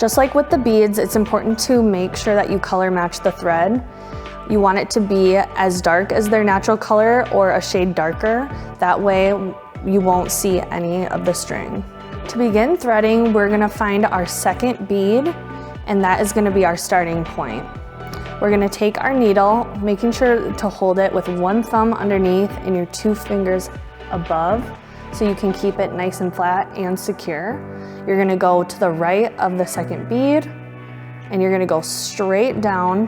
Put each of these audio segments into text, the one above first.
Just like with the beads, it's important to make sure that you color match the thread. You want it to be as dark as their natural color or a shade darker. That way you won't see any of the string. To begin threading, we're gonna find our second bead, and that is gonna be our starting point. We're gonna take our needle, making sure to hold it with one thumb underneath and your 2 fingers above, so you can keep it nice and flat and secure. You're gonna go to the right of the second bead, and you're gonna go straight down.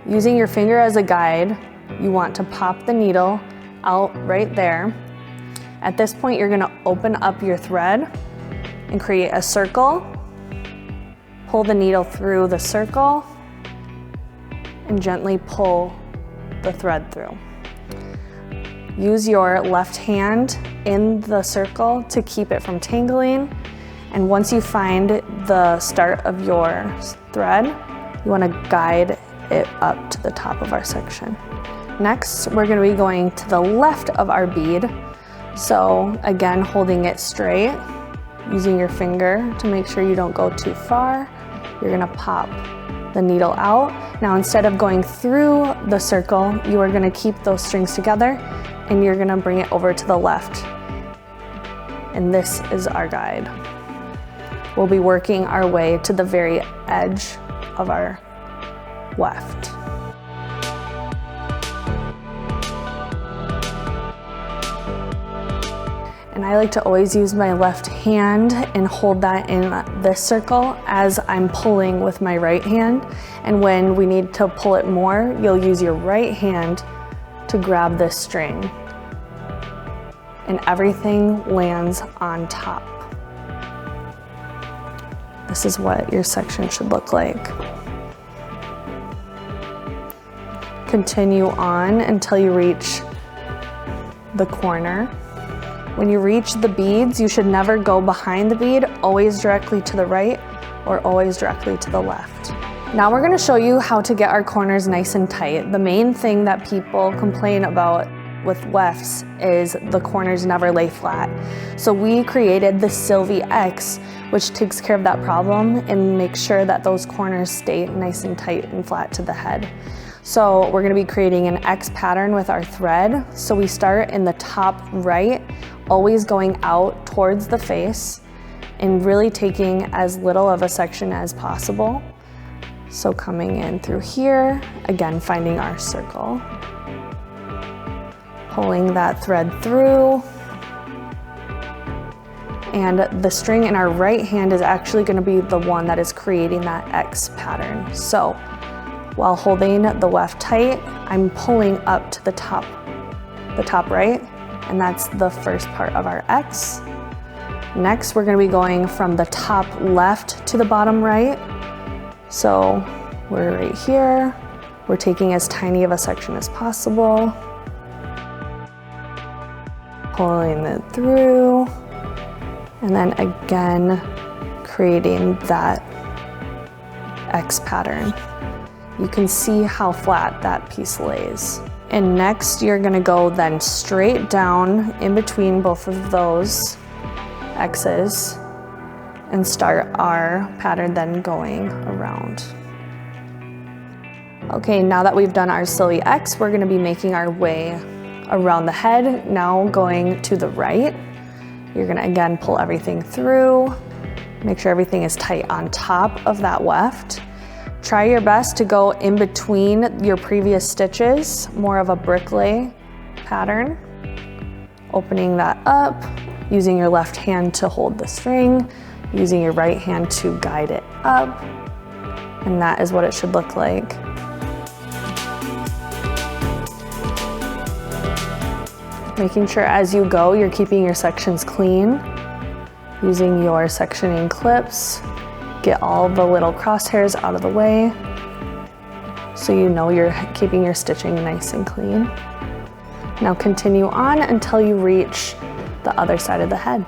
Using your finger as a guide, you want to pop the needle out right there. At this point, you're gonna open up your thread and create a circle. Pull the needle through the circle and gently pull the thread through. Use your left hand in the circle to keep it from tangling. And once you find the start of your thread, you want to guide it up to the top of our section. Next, we're going to be going to the left of our bead. So again, holding it straight, using your finger to make sure you don't go too far. You're going to pop the needle out. Now, instead of going through the circle, you are going to keep those strings together and you're going to bring it over to the left. And this is our guide. We'll be working our way to the very edge of our weft. And I like to always use my left hand and hold that in this circle as I'm pulling with my right hand. And when we need to pull it more, you'll use your right hand to grab this string. And everything lands on top. This is what your section should look like. Continue on until you reach the corner. When you reach the beads, you should never go behind the bead, always directly to the right or always directly to the left. Now we're going to show you how to get our corners nice and tight. The main thing that people complain about with wefts is the corners never lay flat. So we created the Silvie X, which takes care of that problem and makes sure that those corners stay nice and tight and flat to the head. So we're going to be creating an X pattern with our thread. So we start in the top right, always going out towards the face and really taking as little of a section as possible. So coming in through here, again finding our circle, pulling that thread through, and the string in our right hand is actually going to be the one that is creating that X pattern. So while holding the weft tight, I'm pulling up to the top right, and that's the first part of our X. Next, we're going to be going from the top left to the bottom right. So we're right here. We're taking as tiny of a section as possible, pulling it through, and then again creating that X pattern. You can see how flat that piece lays. And next you're gonna go then straight down in between both of those X's and start our pattern then going around. Okay, now that we've done our Silvie X, we're gonna be making our way around the head. Now going to the right, you're gonna again pull everything through, make sure everything is tight on top of that weft. Try your best to go in between your previous stitches, more of a bricklay pattern. Opening that up, using your left hand to hold the string, using your right hand to guide it up, and that is what it should look like. Making sure as you go, you're keeping your sections clean, using your sectioning clips. Get all the little crosshairs out of the way so you know you're keeping your stitching nice and clean. Now continue on until you reach the other side of the head.